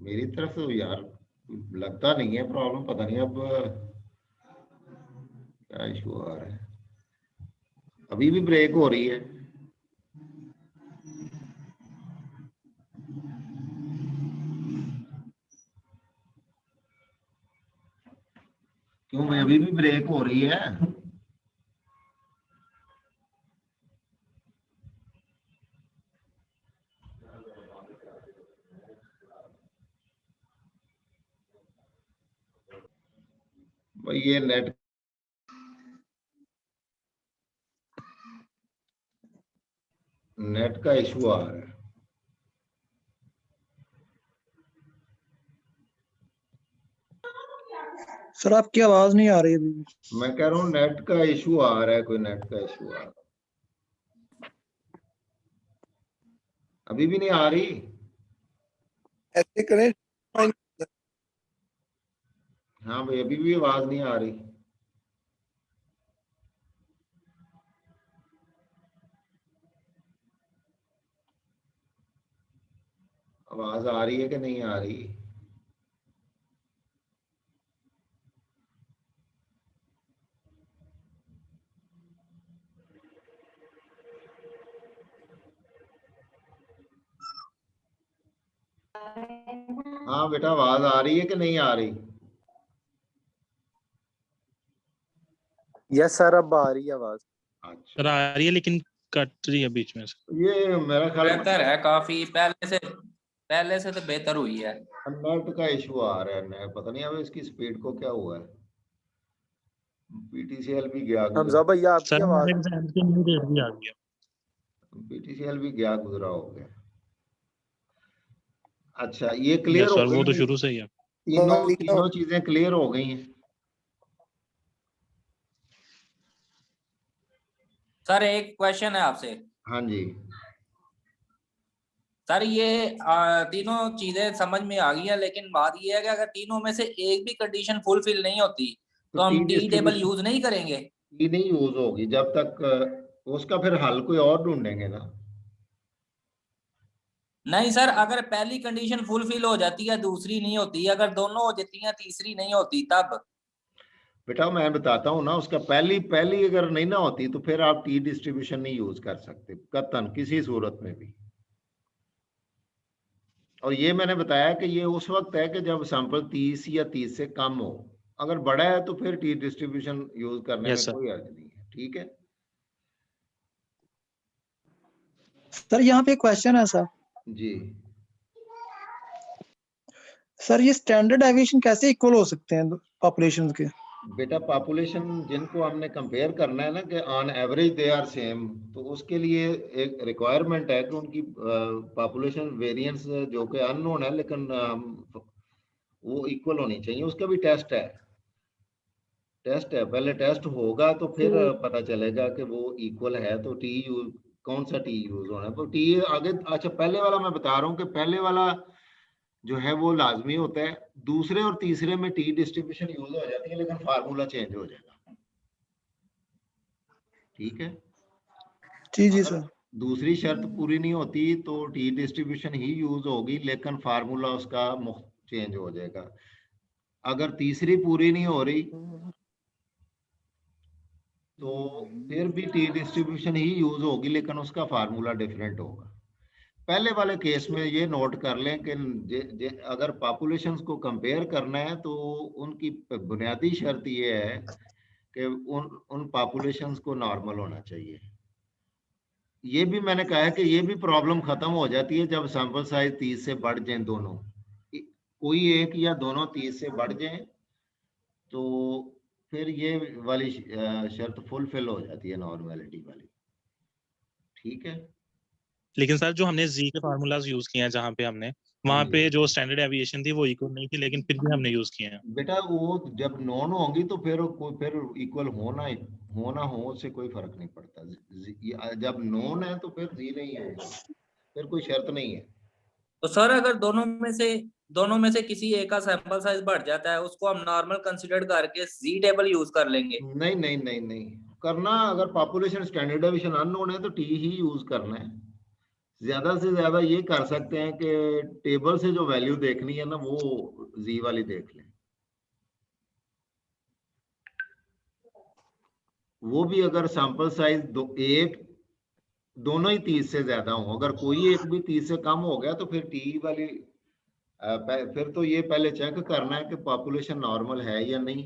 मेरी तरफ से तो यार लगता नहीं है प्रॉब्लम, पता नहीं अब क्या इशू आ रहा है। अभी भी ब्रेक हो रही है। क्यों भाई, अभी भी ब्रेक हो रही है? भाई ये नेट का इशू आ रहा है। सर आपकी आवाज नहीं आ रही अभी। मैं कह रहा हूँ नेट का इशू आ रहा है, कोई नेट का इशू आ रहा है। अभी भी नहीं आ रही? ऐसे करें। हाँ भाई, अभी भी आवाज नहीं आ रही। आवाज आ रही है कि नहीं आ रही? हाँ बेटा, आवाज आ रही है कि नहीं आ रही? यस सर, अब आ रही है आवाज। अच्छा, सर आ रही है लेकिन कट रही है बीच में से। ये मेरा ख्याल बेहतर है काफी, पहले से तो बेहतर हुई है। नेट का इशू आ रहा है। पता नहीं अब इसकी स्पीड को क्या हुआ है। पीटीसीएल भी गया हमजा भैया आपकी सर आवाज। हमारे एग्जाम की न्यू डेट भी आ गई है। पीटीसीएल भी गया गुजरा हो गया। अच्छा, ये क्लियर यस हो सर, वो तो गई? शुरू से ही है। तीनों चीजें क्लियर हो गई हैं। सर एक क्वेश्चन है आपसे। हाँ जी। सर ये तीनों चीजें समझ में आ गई है, लेकिन बात ये है कि अगर तीनों में से एक भी कंडीशन फुलफिल नहीं होती तो हम टी टेबल यूज नहीं करेंगे। टी नहीं यूज होगी जब तक उसका फिर हल कोई और ढूंढेंगे ना। नहीं सर, अगर पहली कंडीशन फुलफिल हो जाती है, दूसरी नहीं होती, अगर दोनों हो जाती हैं तीसरी नहीं होती, तब? बेटा मैं बताता हूँ ना, उसका पहली पहली अगर नहीं ना होती तो फिर आप टी डिस्ट्रीब्यूशन नहीं यूज कर सकते कतन किसी सूरत में भी। और ये मैंने बताया कि ये उस वक्त है कि जब सैंपल 30 या 30 से कम हो। अगर बड़ा है तो फिर टी डिस्ट्रीब्यूशन यूज करने में यस सर। कोई अर्थ नहीं है। ठीक है सर यहाँ पे क्वेश्चन है सर। जी। सर ये स्टैंडर्ड डेविएशन कैसे इक्वल हो सकते हैं पॉपुलेशन के? बेटा पॉपुलेशन जिनको हमने कंपेयर करना है ना कि on average they are same, तो उसके लिए एक रिक्वायरमेंट है कि उनकी पॉपुलेशन वेरिएंस जो कि अननोन है लेकिन वो इक्वल होनी चाहिए। उसका भी टेस्ट है। पहले टेस्ट होगा तो फिर पता चलेगा कि वो इक्वल है तो टी यूज, कौन सा टी यूज होना है तो टी आगे। अच्छा, पहले वाला मैं बता रहा हूँ कि पहले वाला जो है वो लाजमी होता है। दूसरे और तीसरे में टी डिस्ट्रीब्यूशन यूज हो जाती है लेकिन फार्मूला चेंज हो जाएगा। ठीक है जी जी अगर सर। दूसरी शर्त पूरी नहीं होती तो टी डिस्ट्रीब्यूशन ही यूज होगी लेकिन फार्मूला उसका चेंज हो जाएगा। अगर तीसरी पूरी नहीं हो रही तो फिर भी टी डिस्ट्रीब्यूशन ही यूज होगी लेकिन उसका फार्मूला डिफरेंट होगा। पहले वाले केस में ये नोट कर लें कि अगर पॉपुलेशंस को कंपेयर करना है तो उनकी बुनियादी शर्त ये है कि उन पॉपुलेशंस को नॉर्मल होना चाहिए। ये भी मैंने कहा है कि ये भी प्रॉब्लम खत्म हो जाती है जब सैंपल साइज 30 से बढ़ जाए, दोनों कोई एक या दोनों 30 से बढ़ जाए तो फिर ये वाली शर्त फुलफिल हो जाती है, नॉर्मलिटी वाली। ठीक है लेकिन सर जो हमने जी के फार्मूलाज यूज किए हैं जहाँ पे हमने, वहाँ पे जो स्टैंडर्ड एविएशन थी वो इक्वल नहीं थी, लेकिन फिर भी हमने यूज किए हैं। बेटा वो जब नॉन होंगी तो फिर इक्वल होना हो उससे कोई फर्क नहीं पड़ता। जब नॉन है तो फिर जी नहीं है, फिर कोई शर्त नहीं है। तो सर अगर दोनों में से किसी एक का सैंपल साइज बढ़ जाता है, उसको हम नॉर्मल कंसीडर करके जी टेबल यूज कर लेंगे? नहीं नहीं नहीं नहीं करना। अगर पॉपुलेशन स्टैंडर्ड डेविएशन अननोन है तो टी ही यूज करना है। ज्यादा से ज्यादा ये कर सकते हैं कि टेबल से जो वैल्यू देखनी है ना वो जी वाली देख लें, वो भी अगर सैंपल साइज दोनों ही 30 से ज्यादा हो, अगर कोई एक भी 30 से कम हो गया तो फिर टी वाली फिर तो ये पहले चेक करना है कि पॉपुलेशन नॉर्मल है या नहीं।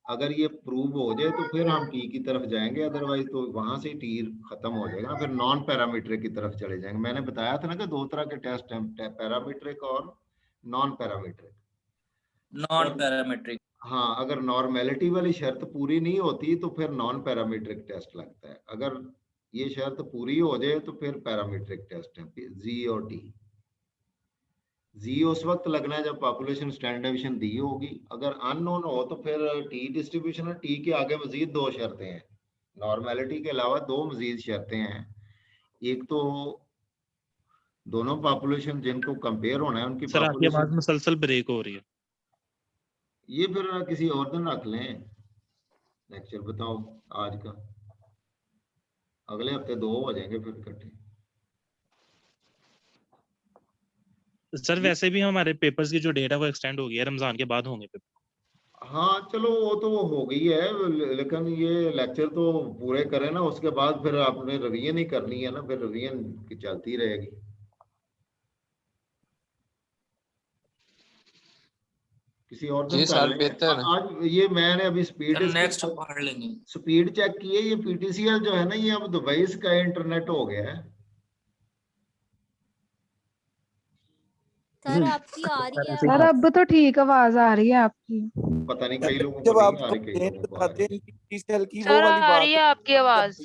अगर ये प्रूव हो जाए तो फिर हम टी की तरफ जाएंगे, अदरवाइज तो वहां से टी खत्म हो जाएगा ना, फिर नॉन पैरामीट्रिक की तरफ चले जाएंगे। मैंने बताया था ना कि दो तरह के टेस्ट हैं, पैरामीट्रिक और नॉन पैरामीट्रिक। Non parametric. हाँ, अगर नॉर्मेलिटी वाली शर्त पूरी नहीं होती तो फिर नॉन पैरामीट्रिक टेस्ट लगता है, अगर ये शर्त पूरी हो जाए तो फिर पैरामीट्रिक टेस्ट है, जी और टी। जी उस वक्त लगना है जब पॉपुलेशन स्टैंडर्ड डेविएशन दी होगी, अगर अननोन हो तो फिर टी डिस्ट्रीब्यूशन है। टी के आगे मजीद दो शर्तें हैं, नॉर्मेलिटी के अलावा दो मजीद शर्तें हैं। एक तो दोनों पॉपुलेशन जिनको कंपेयर होना है उनकी सर आपकी आवाज पॉपुलेशन, मुसलसल ब्रेक हो रही है। ये फिर किसी और दिन रख लें लेक्चर, बताओ आज का, अगले हफ्ते दो हो जाएंगे फिर इकट्ठे। सर वैसे भी हमारे पेपर्स की जो डेट है वो एक्सटेंड हो गई है, रमजान के बाद होंगे पेपर। हाँ चलो वो तो हो गई है, लेकिन ये लेक्चर तो पूरे करें ना, उसके बाद फिर आपने रिवीजन ही करनी है ना, फिर रिवीजन की चलती रहेगी। किसी और दिन कर लेंगे। आज ये मैंने अभी नेक्स्ट पढ़ लेंगे। स्पीड चेक की है, ये पीटीसीएल जो है ना ये अब दुबई का इंटरनेट हो गया है। सर आपकी आ रही है सर अब तो ठीक आवाज आ रही है आपकी। पता नहीं कई लोगों जब को आप नहीं आ रही, कई लोगों को आ बताते रही। हैं पीटीसीएल की वो सर वाली आ बात रही है आपकी आवाज।